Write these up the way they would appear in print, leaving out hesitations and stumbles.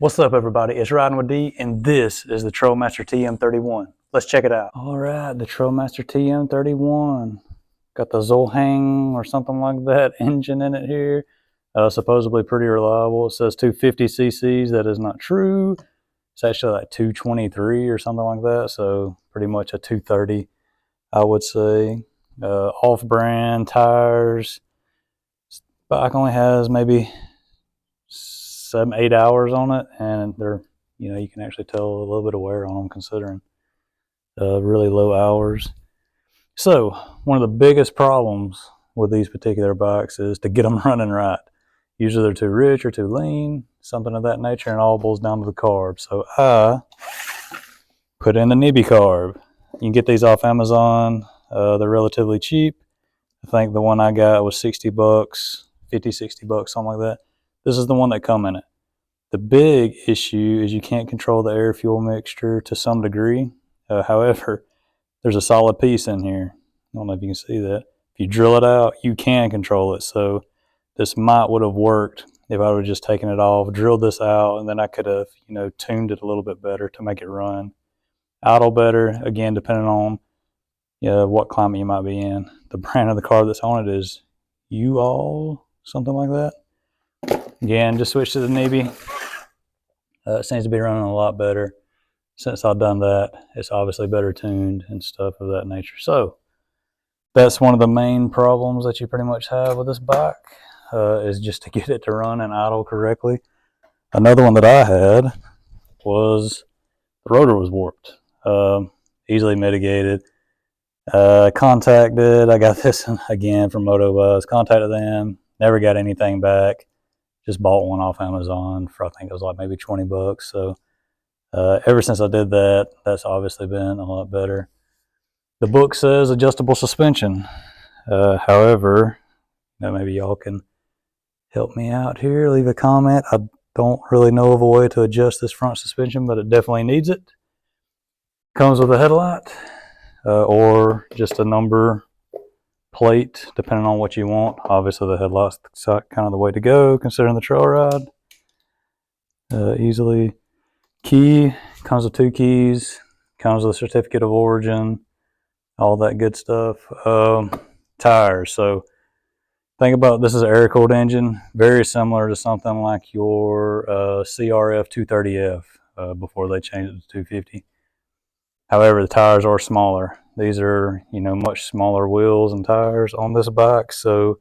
What's up, everybody? It's Riding with D, and this is the Trailmaster TM31. Let's check it out. All right, the Trailmaster TM31. Got the Zolhang or something like that engine in it here. Supposedly pretty reliable. It says 250 cc's. That is not true. It's actually like 223 or something like that. So pretty much a 230, I would say. Off-brand tires. Bike only has maybe 7-8 hours on it, and they're, you can actually tell a little bit of wear on them considering really low hours. So one of the biggest problems with these particular bikes is to get them running right. Usually they're too rich or too lean, something of that nature, and it all boils down to the carb. So I put in the Nibbi Carb. You can get these off Amazon. They're relatively cheap. I think the one I got was 60 bucks, 50, 60 bucks, something like that. This is the one that come in it. The big issue is you can't control the air fuel mixture to some degree. However, there's a solid piece in here. I don't know if you can see that. If you drill it out, you can control it. So this would have worked if I would have just taken it off, drilled this out, and then I could have, tuned it a little bit better to make it run. Idle better, again, depending on what climate you might be in. The brand of the car that's on it is U-All, something like that. Again, just switch to the Nibbi. It seems to be running a lot better. Since I've done that, it's obviously better tuned and stuff of that nature. So that's one of the main problems that you pretty much have with this bike, is just to get it to run and idle correctly. Another one that I had was the rotor was warped. Easily mitigated. I got this again from MotoBuzz, contacted them, never got anything back. Just bought one off Amazon for, I think it was like maybe 20 bucks. So ever since I did that, that's obviously been a lot better. The book says adjustable suspension. However, maybe y'all can help me out here, leave a comment. I don't really know of a way to adjust this front suspension, but it definitely needs it. Comes with a headlight or just a number plate, depending on what you want. Obviously the headlight's kind of the way to go considering the trail ride. Easily key, comes with 2 keys, comes with a certificate of origin, all that good stuff. Tires. So think about, this is an air-cooled engine, very similar to something like your CRF 230F before they changed it to 250. However, the tires are smaller. These are, much smaller wheels and tires on this bike, so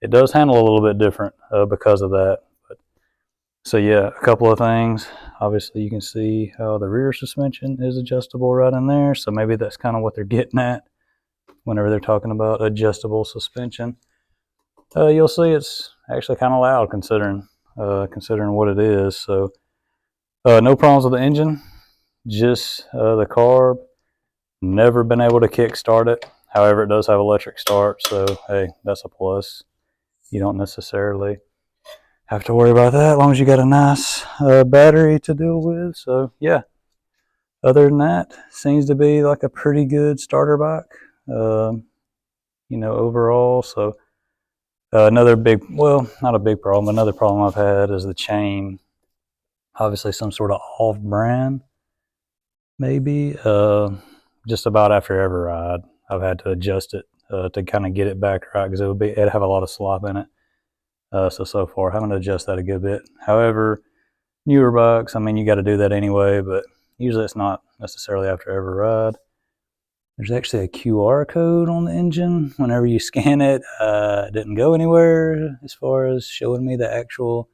it does handle a little bit different because of that. So yeah, a couple of things. Obviously, you can see how the rear suspension is adjustable right in there, so maybe that's kind of what they're getting at whenever they're talking about adjustable suspension. You'll see it's actually kind of loud considering what it is. So no problems with the engine. Just the carb. Never been able to kick start it. However, it does have electric start, so hey, that's a plus. You don't necessarily have to worry about that as long as you got a nice battery to deal with. So yeah, other than that, seems to be like a pretty good starter bike, overall. So another big, well, not a big problem, another problem I've had is the chain. Obviously some sort of off-brand, maybe. Just about after every ride, I've had to adjust it to kind of get it back right, because it'd have a lot of slop in it. So far, having to adjust that a good bit. However, newer bikes, I mean, you got to do that anyway, but usually it's not necessarily after every ride. There's actually a QR code on the engine. Whenever you scan it, it didn't go anywhere as far as showing me the actual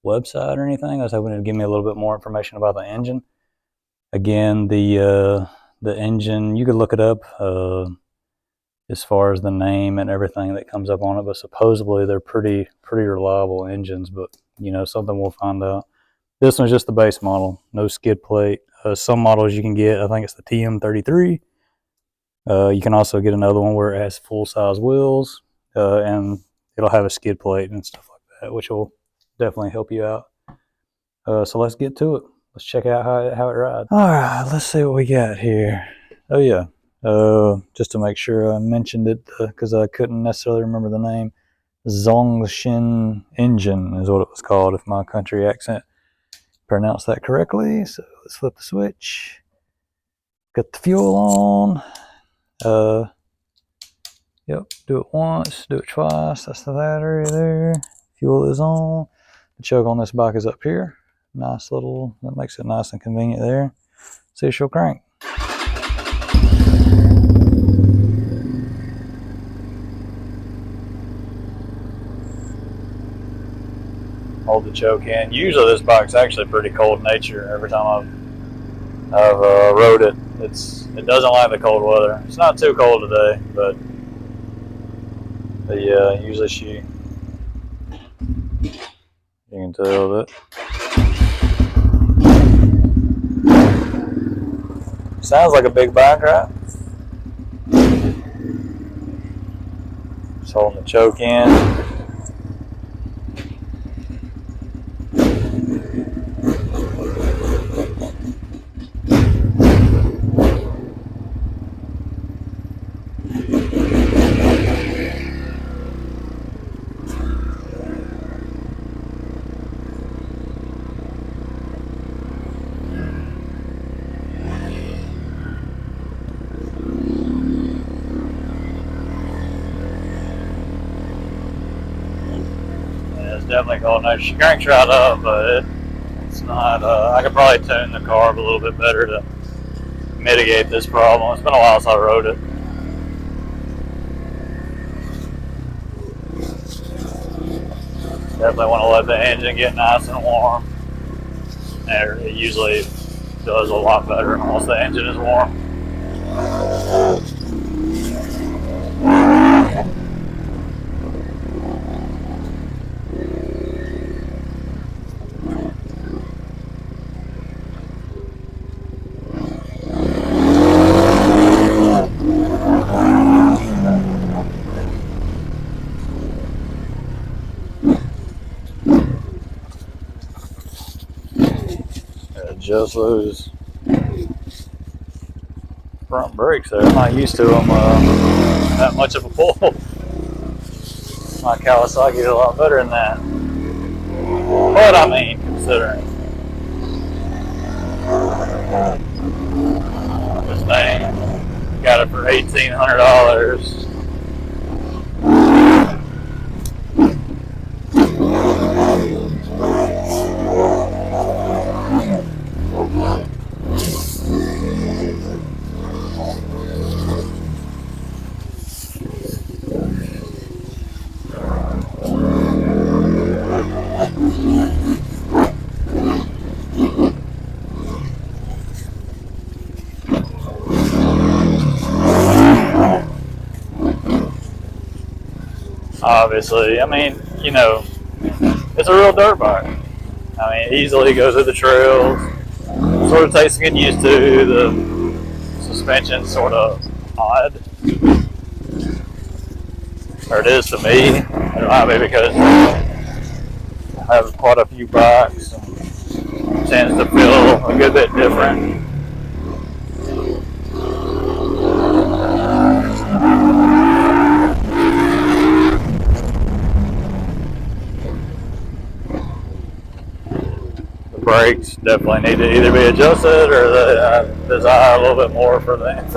website or anything. I was hoping it'd give me a little bit more information about the engine. Again, the engine, you could look it up as far as the name and everything that comes up on it, but supposedly they're pretty reliable engines, but something we'll find out. This one's just the base model, no skid plate. Some models you can get, I think it's the TM31. You can also get another one where it has full-size wheels, and it'll have a skid plate and stuff like that, which will definitely help you out. So let's get to it. Let's check out how it rides. All right, let's see what we got here. Oh yeah, just to make sure I mentioned it, because I couldn't necessarily remember the name. Zhongshin engine is what it was called, if my country accent pronounce that correctly. So let's flip the switch. Got the fuel on. Yep, do it once, do it twice. That's the battery there. Fuel is on. The choke on this bike is up here. Nice little, that makes it nice and convenient there. See, she'll crank. Hold the choke in. Usually this bike's actually pretty cold in nature. Every time I've rode it, it doesn't like the cold weather. It's not too cold today, but yeah, usually you can tell that. Sounds like a big bike, right? Just holding the choke in. Definitely cold. No, she cranks right up, but it's not. I could probably tune the carb a little bit better to mitigate this problem. It's been a while since I rode it. Definitely want to let the engine get nice and warm. And it usually does a lot better once the engine is warm. Just those front brakes there. I'm not used to them that much of a pull. My Kawasaki is a lot better than that. But I mean, considering this thing, got it for $1,800. Obviously, I mean, you know, it's a real dirt bike. I mean, it easily goes through the trails. Sort of takes getting used to. The suspension's sort of odd, or it is to me. It might be because I have quite a few bikes and it tends to feel a good bit different. Brakes definitely need to either be adjusted or the desire a little bit more from them.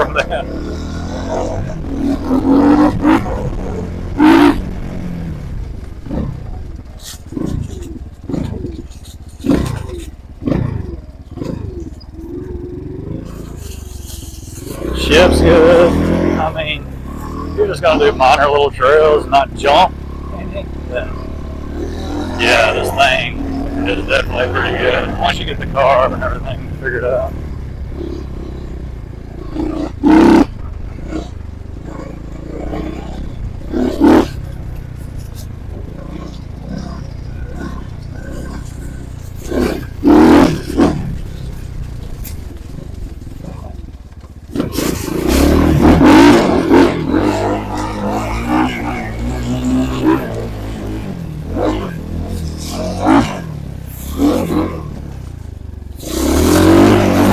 Shifts good. I mean, if you're just gonna do minor little trails, not jump anything, then yeah, this thing is definitely pretty good once you get the carb and everything figured out.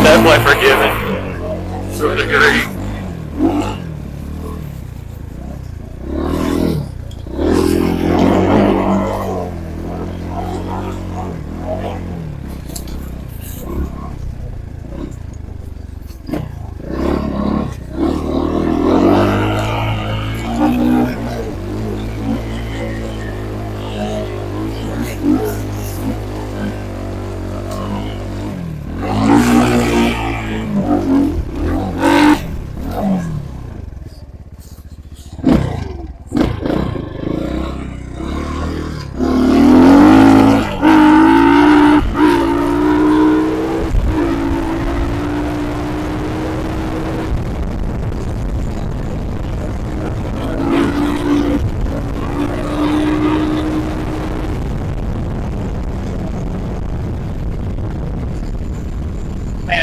Definitely forgiving to a degree.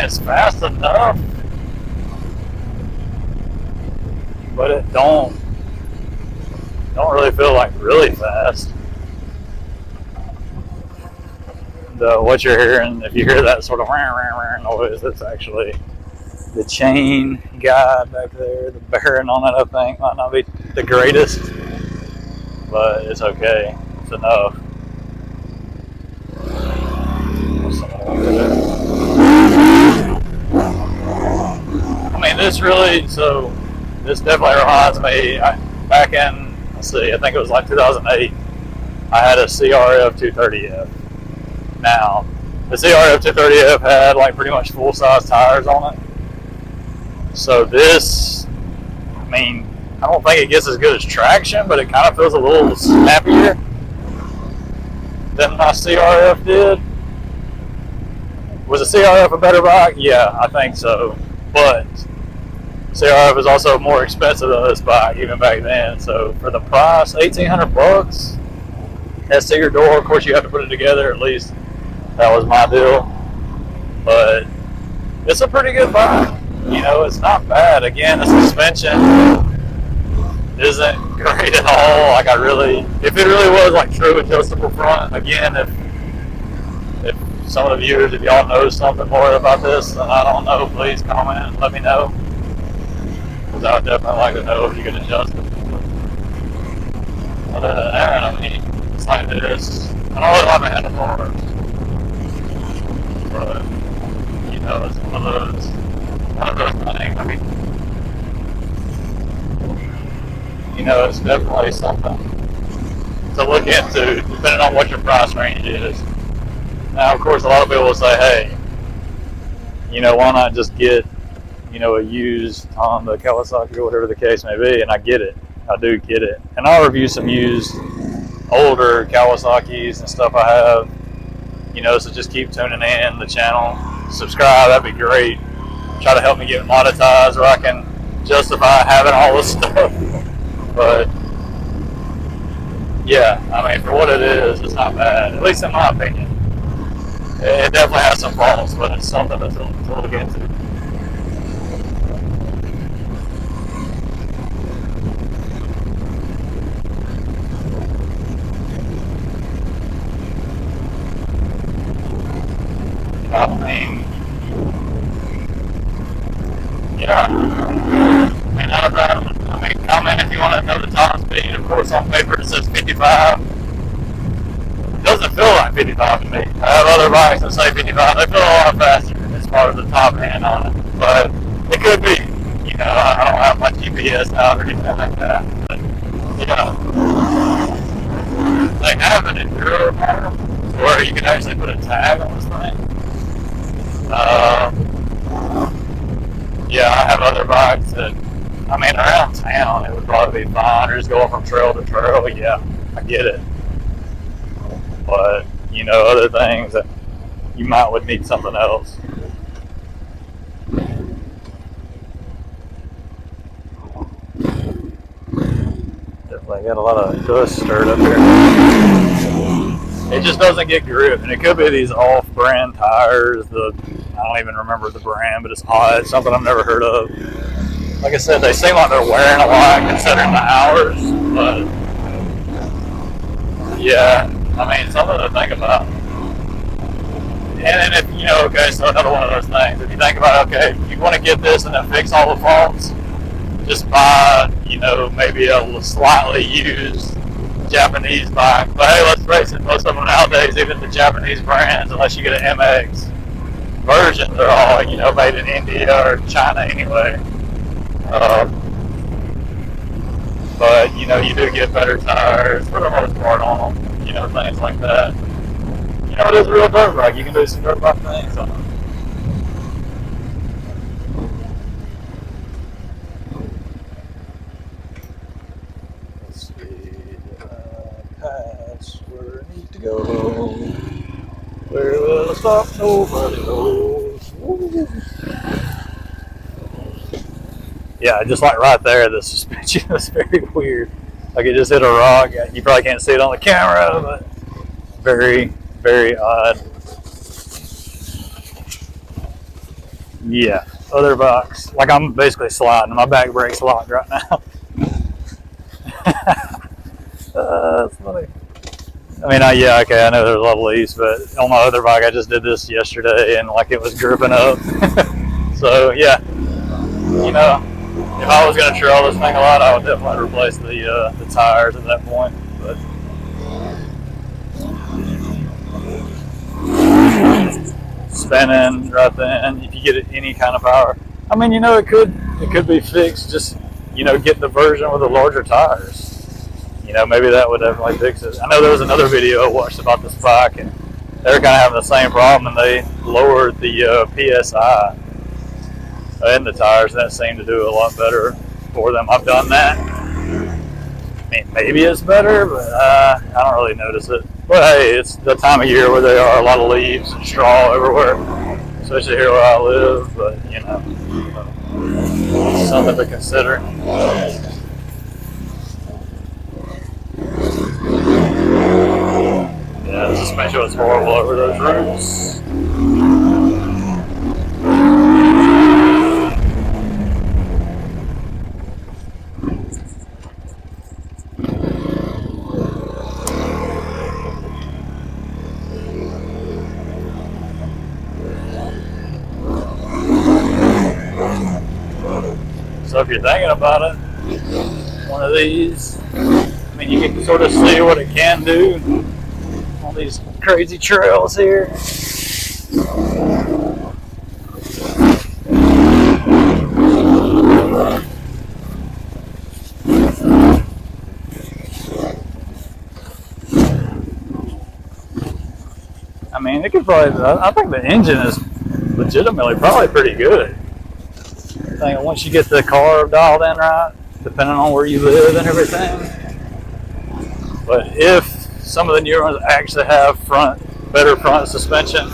it's fast enough, but it don't really feel like really fast. What you're hearing, if you hear that sort of noise, that's actually the chain guide back there. The bearing on that, I think, might not be the greatest, but it's okay. It's enough. I mean, this definitely reminds me, back in, let's see, I think it was like 2008, I had a CRF 230F. Now, the CRF 230F had like pretty much full-size tires on it. So this, I mean, I don't think it gets as good as traction, but it kind of feels a little snappier than my CRF did. Was the CRF a better bike? Yeah, I think so. But CRF is also more expensive than this bike even back then. So for the price, $1,800, that's to your door. Of course, you have to put it together at least. That was my deal. But it's a pretty good bike. You know, it's not bad. Again, the suspension isn't great at all. Like if it really was like true adjustable front, again, if some of the viewers, if y'all know something more about this, then I don't know, please comment and let me know. Because I would definitely like to know if you can adjust it. Other than that, I mean, it's like this. I don't really like my handlebars. But, you know, it's one of those things. I mean, you know, it's definitely something to look into, depending on what your price range is. Now, of course, a lot of people will say, hey, you know, why not just get, you know, a used Honda, Kawasaki, or whatever the case may be, and I get it. I do get it. And I'll review some used, older Kawasaki's and stuff I have, you know, so just keep tuning in the channel. Subscribe, that'd be great. Try to help me get monetized where I can justify having all this stuff. But, yeah, I mean, for what it is, it's not bad, at least in my opinion. It definitely has some faults, but it's something to look into. I mean, yeah. I mean, comment if you want to know the top speed. Of course, on paper it says 55. It doesn't feel like 55 to me. I have other bikes that say 55. They feel a lot faster as far as the top end on it. But it could be. You know, I don't have my GPS out or anything like that. But, you know, they have an enduro model where you can actually put a tag on this thing. Yeah, I have other bikes that, I mean, around town it would probably be fine, or just going from trail to trail. Yeah, I get it. But, you know, other things that you would need something else. Definitely got a lot of dust stirred up here. It just doesn't get grip, and it could be these off-brand tires. I don't even remember the brand, but it's odd. Something I've never heard of. Like I said, they seem like they're wearing a lot considering the hours, but yeah, I mean, something to think about. And if, you know, okay, so another one of those things, if you think about, okay, you want to get this and then fix all the faults, just buy, you know, maybe a slightly used Japanese bike. But hey, let's face it, most of them nowadays, even the Japanese brands, unless you get an MX version, they're all, you know, made in India or China anyway. But, you know, you do get better tires for the most part on them, you know, things like that. You know, it is a real dirt bike. You can do some dirt bike things on it. Let's see, pass where I need to go. Where will I stop? Nobody knows. Woo. Yeah, just like right there, the suspension is very weird. Like it just hit a rock. You probably can't see it on the camera, but very, very odd. Yeah, other box. Like I'm basically sliding. My back brake's locked right now. That's funny. I mean, yeah, okay, I know there's a lot of leaves, but on my other bike, I just did this yesterday, and like it was gripping up. So yeah, you know, if I was gonna trail this thing a lot, I would definitely replace the tires at that point. But spinning right then, if you get it any kind of power, I mean, you know, it could be fixed. Just, you know, get the version with the larger tires. You know, maybe that would definitely fix it. I know there was another video I watched about this bike, and they were kind of having the same problem, and they lowered the PSI in the tires, and that seemed to do a lot better for them. I've done that. I mean, maybe it's better, but I don't really notice it. But hey, it's the time of year where there are a lot of leaves and straw everywhere, especially here where I live. But you know, something to consider. Yeah, the suspension was horrible over those roots. So if you're thinking about it, one of these, I mean, you can sort of see what it can do on these crazy trails here. I mean, it could probably, I think the engine is legitimately probably pretty good. I think once you get the carb dialed in right, depending on where you live and everything. But if some of the newer ones actually have better front suspension,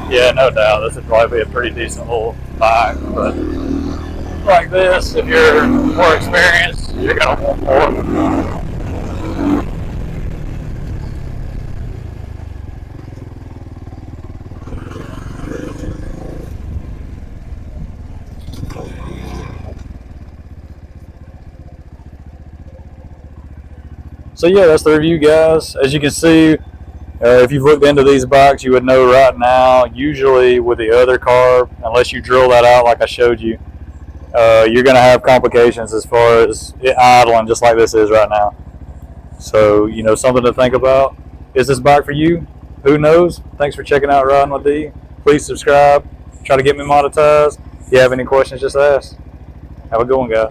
yeah, no doubt, this would probably be a pretty decent little bike. But like this, if you're more experienced, you're going to want more. So yeah, that's the review, guys. As you can see, if you've looked into these bikes, you would know right now, usually with the other carb, unless you drill that out like I showed you, you're going to have complications as far as it idling just like this is right now. So, you know, something to think about. Is this bike for you? Who knows? Thanks for checking out Riding with D. Please subscribe. Try to get me monetized. If you have any questions, just ask. Have a good one, guys.